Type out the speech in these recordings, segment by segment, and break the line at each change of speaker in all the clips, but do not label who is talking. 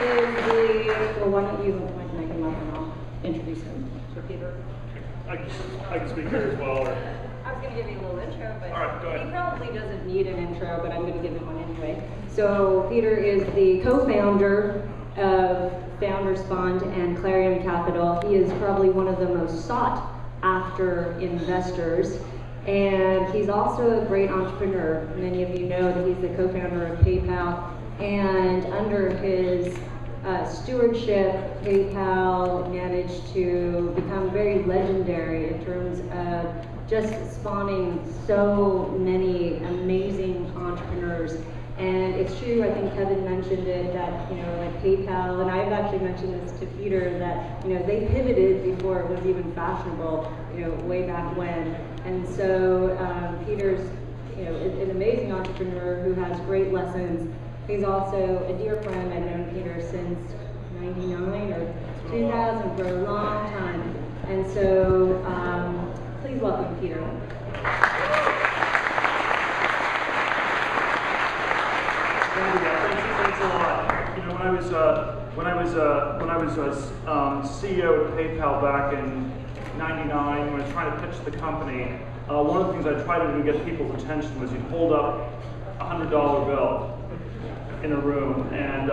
well, why don't you make him up and I'll introduce him. So Peter.
I can speak here as well. Or...
I was going to give you a little intro, but
all right, go ahead.
He probably doesn't need an intro, but I'm going to give him one anyway. So Peter is the co-founder of Founders Fund and Clarion Capital. He is probably one of the most sought after investors. And he's also a great entrepreneur. Many of you know that he's the co-founder of PayPal. And under his stewardship, PayPal managed to become very legendary in terms of just spawning so many amazing entrepreneurs. And it's true, I think Kevin mentioned it, that, like PayPal, and I've actually mentioned this to Peter, that, they pivoted before it was even fashionable, way back when. And so Peter's, an amazing entrepreneur who has great lessons. He's also a dear friend. I've known Peter since 99 or 2000 for a long time. And so please welcome Peter.
Thanks a lot. When I was CEO at PayPal back in '99, when I was trying to pitch the company, one of the things I tried to do to get people's attention was you'd hold up a $100 bill in a room, and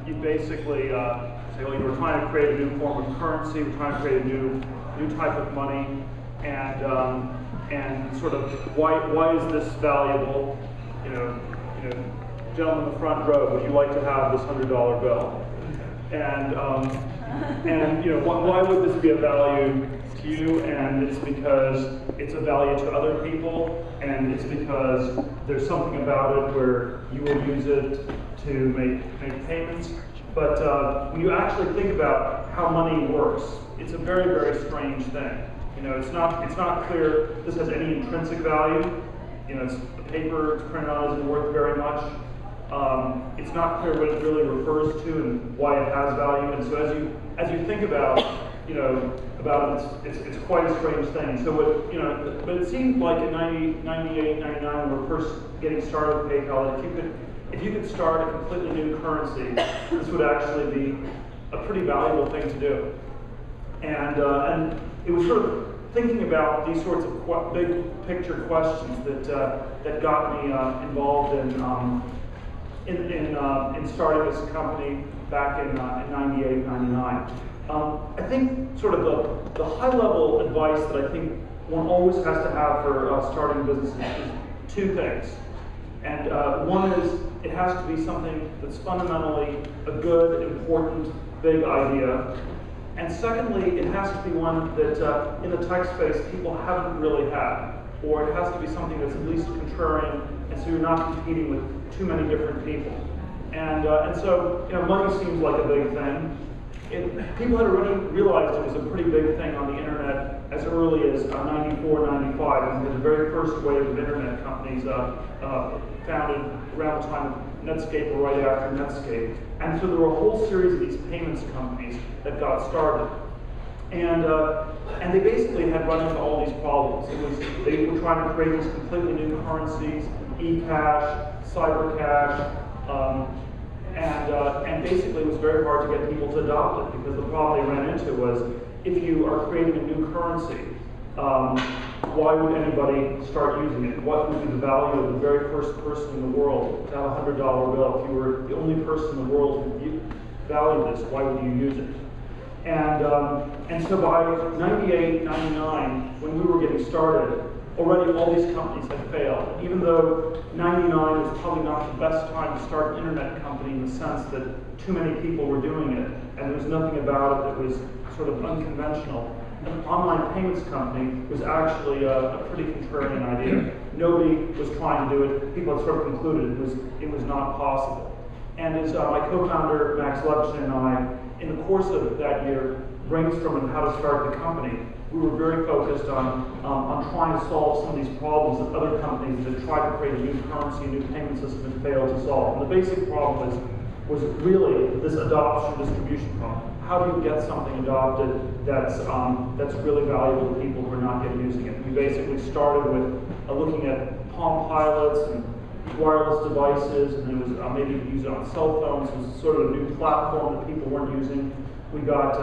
you basically say, well, you were trying to create a new form of currency, we're trying to create a new type of money, and sort of why is this valuable? Gentleman in the front row, would you like to have this $100 bill? And why would this be a value to you? And it's because it's a value to other people, and it's because there's something about it where you will use it to make payments. But when you actually think about how money works, it's a very, very strange thing. It's not clear this has any intrinsic value. It's the paper it's printed on isn't worth very much. It's not clear what it really refers to and why it has value. And so as you think about about it, it's quite a strange thing. So but it seemed like in 98, 99, when we were first getting started with PayPal, that if you could start a completely new currency, this would actually be a pretty valuable thing to do. And it was sort of thinking about these sorts of big picture questions that got me involved in starting this company back in 98, 99. I think sort of the high-level advice that I think one always has to have for starting businesses is two things. And one is it has to be something that's fundamentally a good, important, big idea. And secondly, it has to be one that in the tech space people haven't really had. Or it has to be something that's at least contrarian, and so you're not competing with too many different people. And so money seems like a big thing. People had already realized it was a pretty big thing on the internet as early as 94, 95, and the very first wave of internet companies founded around the time of Netscape or right after Netscape. And so there were a whole series of these payments companies that got started. And they basically had run into all these problems. They were trying to create these completely new currencies, e-cash, cyber cash, and basically it was very hard to get people to adopt it, because the problem they ran into was, if you are creating a new currency, why would anybody start using it? What would be the value of the very first person in the world to have a $100 bill? If you were the only person in the world who valued this, why would you use it? And so by 98, 99, when we were getting started, already all these companies had failed. Even though 99 was probably not the best time to start an internet company in the sense that too many people were doing it, and there was nothing about it that was sort of unconventional. An online payments company was actually a pretty contrarian idea. Nobody was trying to do it. People had sort of concluded it was not possible. And as my co-founder Max Levchin and I, in the course of that year, brainstorming how to start the company, we were very focused on trying to solve some of these problems that other companies that tried to create a new currency, a new payment system, had failed to solve. And the basic problem was really this adoption distribution problem. How do you get something adopted that's really valuable to people who are not yet using it? We basically started with looking at Palm Pilots and wireless devices, and it was maybe you could use it on cell phones. It was sort of a new platform that people weren't using. We got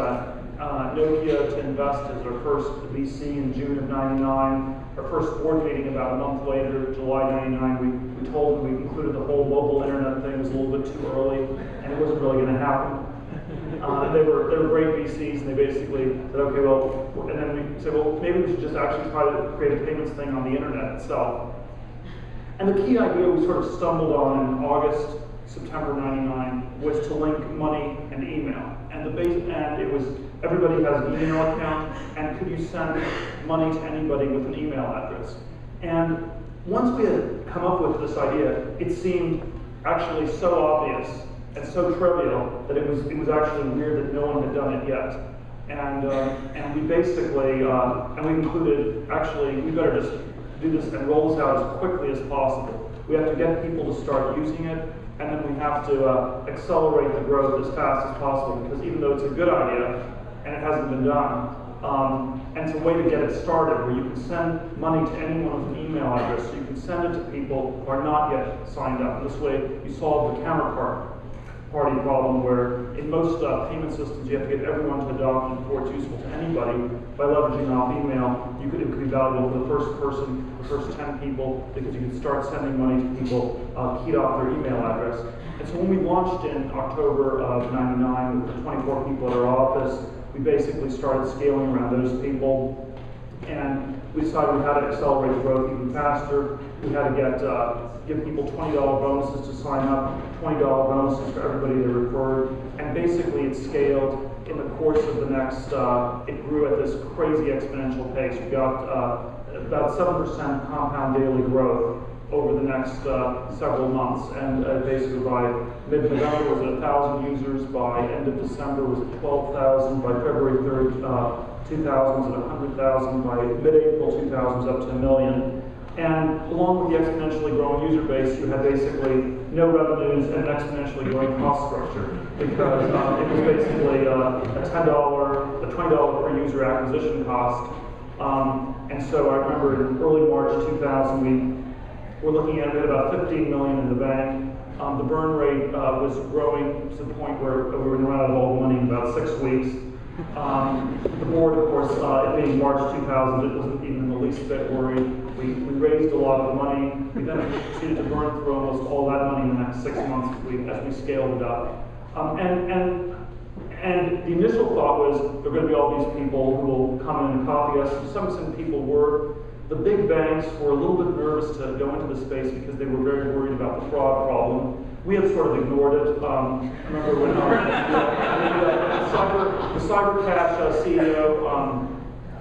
Nokia to invest as our first VC in June of '99. Our first board meeting about a month later, July '99, we told them we included the whole mobile internet thing. It was a little bit too early, and it wasn't really going to happen. They were great VCs, and they basically said, okay, well, and then we said, well, maybe we should just actually try to create a payments thing on the internet itself. And the key idea we sort of stumbled on in August, September '99 was to link money and email. And it was everybody has an email account, and could you send money to anybody with an email address? And once we had come up with this idea, it seemed actually so obvious and so trivial that it was actually weird that no one had done it yet. And we basically and we concluded actually we better just do this and roll this out as quickly as possible. We have to get people to start using it, and then we have to accelerate the growth as fast as possible, because even though it's a good idea and it hasn't been done, and it's a way to get it started where you can send money to anyone with an email address, so you can send it to people who are not yet signed up. This way you solve the counterparty problem where in most payment systems you have to get everyone to adopt it before it's useful to anybody. By leveraging off email, it could be valuable for the first person, the first 10 people, because you can start sending money to people keyed off their email address. And so when we launched in October of '99 with the 24 people at our office, we basically started scaling around those people, and we decided we had to accelerate growth even faster. We had to give people $20 bonuses to sign up, $20 bonuses for everybody they referred, and basically it scaled in the course of the next, it grew at this crazy exponential pace. We got about 7% compound daily growth over the next several months, and basically by mid-November was at 1,000 users, by end of December was at 12,000, by February 3rd, 2000 was at 100,000, by mid-April 2000 was up to 1 million. And along with the exponentially growing user base, you had basically no revenues and an exponentially growing cost structure, because it was basically a $20 per user acquisition cost. And so I remember in early March 2000, we were looking at about 15 million in the bank. The burn rate was growing to the point where we were going to run out of all the money in about 6 weeks. The board, of course, it being March 2000, it wasn't even in the least bit worried. We raised a lot of money. We then proceeded to burn through almost all that money in the next 6 months as we scaled it up. And the initial thought was there are going to be all these people who will come in and copy us. To some extent, people were. The big banks were a little bit nervous to go into the space because they were very worried about the fraud problem. We have sort of ignored it. I remember when the CyberCash CEO,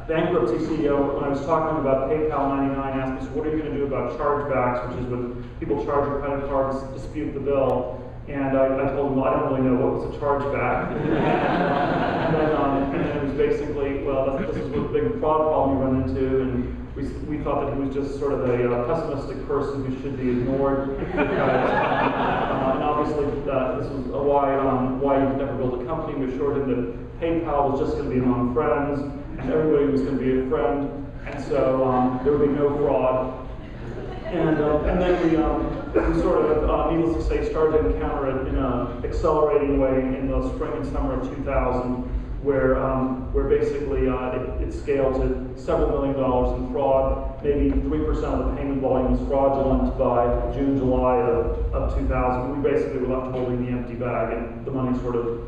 bankruptcy CEO, when I was talking about PayPal '99, asked me, so what are you going to do about chargebacks, which is when people charge your credit card and dispute the bill. And I told him, well, I don't really know what was a chargeback. and then it was basically, well, this is what the big fraud problem you run into. And we thought that he was just sort of a pessimistic person who should be ignored. And obviously, this was why he could never build a company. We assured him that PayPal was just going to be among friends, and everybody was going to be a friend, and so there would be no fraud. And then we sort of, needless to say, started to encounter it in an accelerating way in the spring and summer of 2000, where basically it scaled to several $million in fraud. Maybe 3% of the payment volume was fraudulent by June, July of 2000. We basically were left holding the empty bag, and the money sort of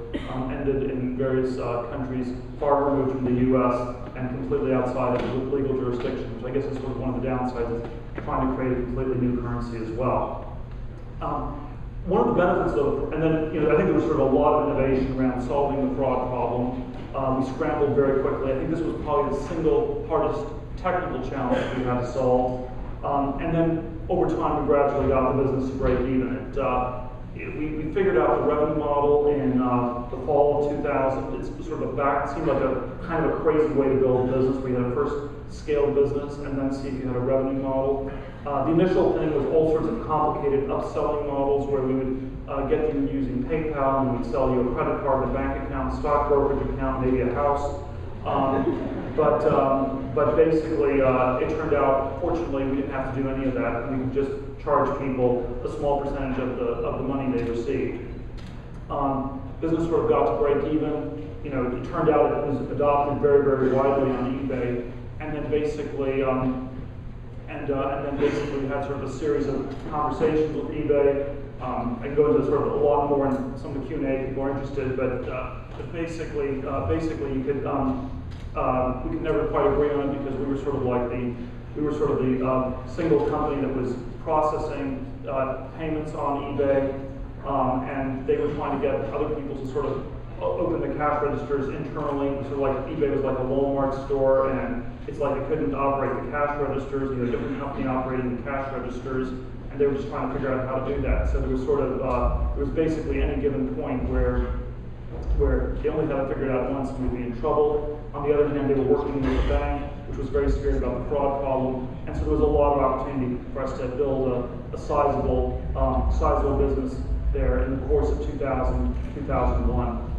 ended in various countries far removed from the U.S. and completely outside of legal jurisdiction, which I guess is sort of one of the downsides of trying to create a completely new currency as well. One of the benefits of, and then I think there was sort of a lot of innovation around solving the fraud problem. We scrambled very quickly. I think this was probably the single hardest technical challenge we had to solve. And then over time, we gradually got the business to break even. We figured out the revenue model in the fall of 2000. It's sort of it seemed like a kind of a crazy way to build a business, where you had to first scale the business and then see if you had a revenue model. The initial thing was all sorts of complicated upselling models, where we would get you using PayPal, and we'd sell you a credit card, a bank account, stock brokerage account, maybe a house. But basically, it turned out, fortunately, we didn't have to do any of that. We could just charge people a small percentage of the money they received. Business sort of got to break even. You know, it turned out it was adopted very, very widely on eBay, and then basically, we had sort of a series of conversations with eBay. I can go into sort of a lot more in some of the Q&A if people are interested, but basically, you could we could never quite agree on it because we were sort of the single company that was processing payments on eBay, and they were trying to get other people to sort of open the cash registers internally. So like eBay was like a Walmart store, and it's like it couldn't operate the cash registers. You know, a different company operating the cash registers, and they were just trying to figure out how to do that. So there was sort of there was basically any given point where they only had to figure it out once and we'd be in trouble. On the other hand, they were working with the bank, which was very scared about the fraud problem, and so there was a lot of opportunity for us to build a sizable business there in the course of 2001.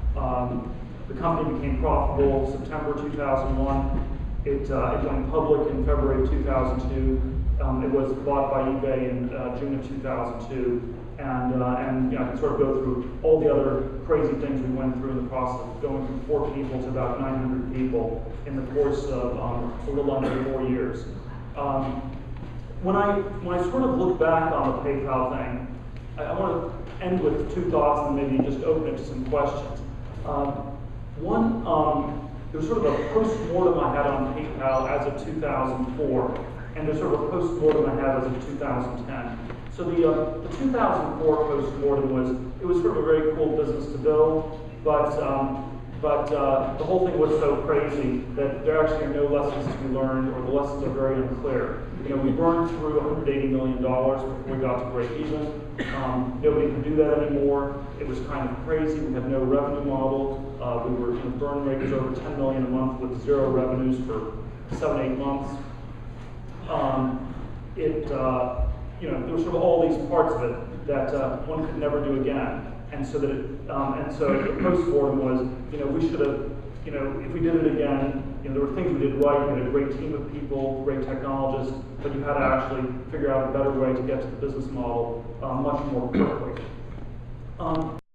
The company became profitable September 2001. It went public in February of 2002. It was bought by eBay in June of 2002. And you know, I can sort of go through all the other crazy things we went through in the process of going from 4 people to about 900 people in the course of a little under 4 years. When I sort of look back on the PayPal thing, I want to end with 2 thoughts and maybe just open it to some questions. One, there was sort of a post-mortem I had on PayPal as of 2004, and there's sort of a post-mortem I had as of 2010. So the 2004 post-mortem was sort of a very cool business to build, but the whole thing was so crazy that there actually are no lessons to be learned, or the lessons are very unclear. You know, we burned through $180 million before we got to break even. Nobody could do that anymore. It was kind of crazy. We had no revenue model. The burn rate was over $10 million a month with 0 revenues for 7-8 months. You know, there were sort of all these parts of it that one could never do again. And so the post-mortem was, you know, we should have, you know, if we did it again, you know, there were things we did right. We had a great team of people, great technologists, but you had to actually figure out a better way to get to the business model much more quickly.